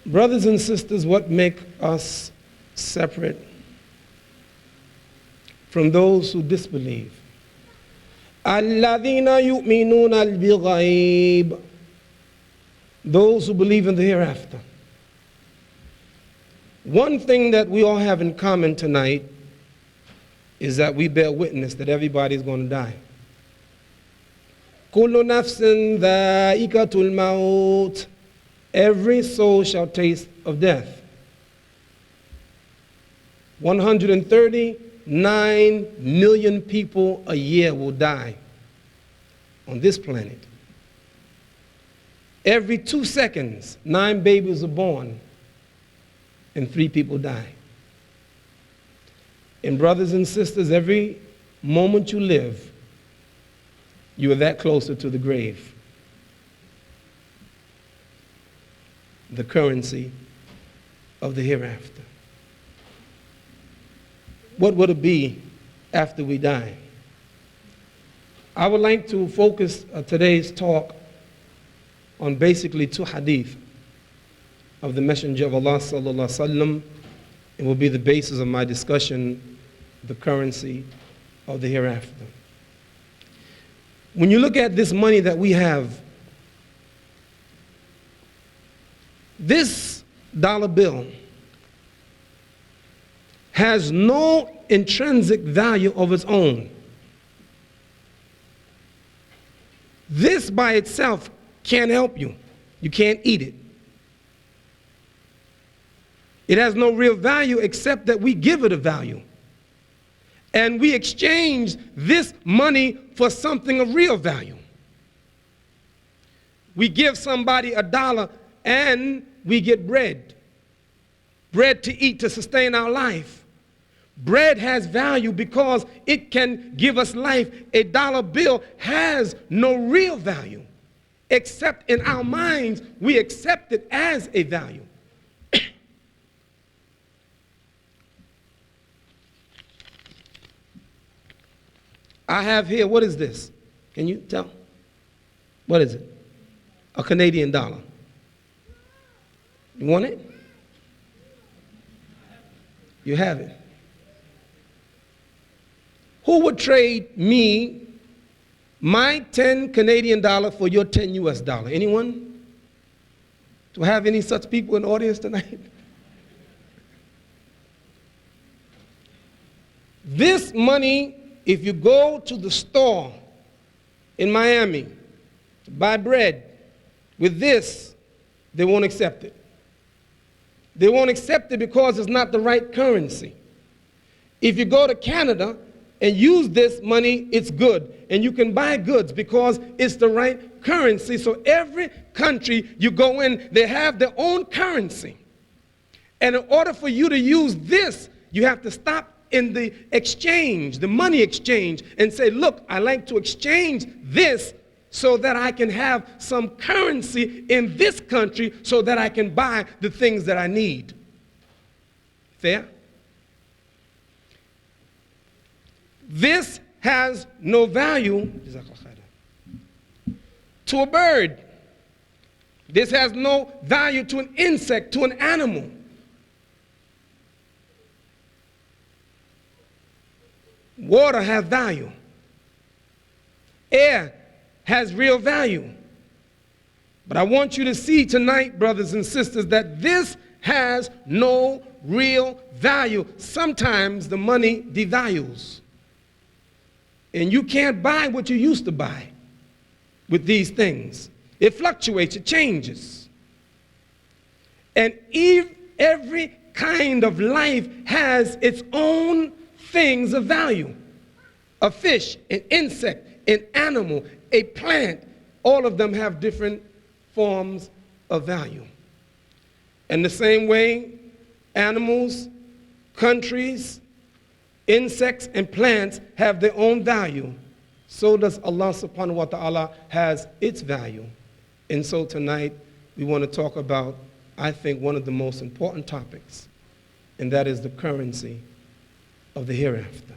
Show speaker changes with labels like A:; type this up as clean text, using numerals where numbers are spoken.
A: Brothers and sisters, what make us separate from those who disbelieve? الَّذِينَ يُؤْمِنُونَ الْبِغَيْبِ, those who believe in the hereafter. One thing that we all have in common tonight is that we bear witness that everybody is going to die. كُلُّ نَفْسٍ ذَائِقَةُ الْمَوْتِ, every soul shall taste of death. 139 million people a year will die on this planet. Every 2 seconds, 9 babies are born and 3 people die. And brothers and sisters, every moment you live, you are that closer to the grave. The currency of the hereafter. What would it be after we die? I would like to focus today's talk on basically 2 hadith of the Messenger of Allah sallallahu alaihi wasallam. It will be the basis of my discussion, the currency of the hereafter. When you look at this money that we have, this dollar bill has no intrinsic value of its own. This by itself can't help you. You can't eat it. It has no real value except that we give it a value. And we exchange this money for something of real value. We give somebody $1 and we get bread. Bread to eat to sustain our life. Bread has value because it can give us life. A dollar bill has no real value, except in our minds we accept it as a value. I have here, what is this? Can you tell? What is it? A Canadian dollar. You want it? You have it. Who would trade me my 10 Canadian dollar for your 10 US dollar? Anyone? Do I have any such people in the audience tonight? This money, if you go to the store in Miami to buy bread with this, they won't accept it. They won't accept it because it's not the right currency. If you go to Canada and use this money, it's good. And you can buy goods because it's the right currency. So every country you go in, they have their own currency. And in order for you to use this, you have to stop in the exchange, the money exchange, and say, look, I like to exchange this so that I can have some currency in this country so that I can buy the things that I need. Fair? This has no value to a bird. This has no value to an insect, to an animal. Water has value. Air has real value. But I want you to see tonight, brothers and sisters, that this has no real value. Sometimes the money devalues. And you can't buy what you used to buy with these things. It fluctuates, it changes. And every kind of life has its own things of value. A fish, an insect, an animal, a plant, all of them have different forms of value. And the same way, animals, countries, insects, and plants have their own value. So does Allah subhanahu wa ta'ala has its value. And so tonight, we want to talk about, I think, one of the most important topics, and that is the currency of the hereafter.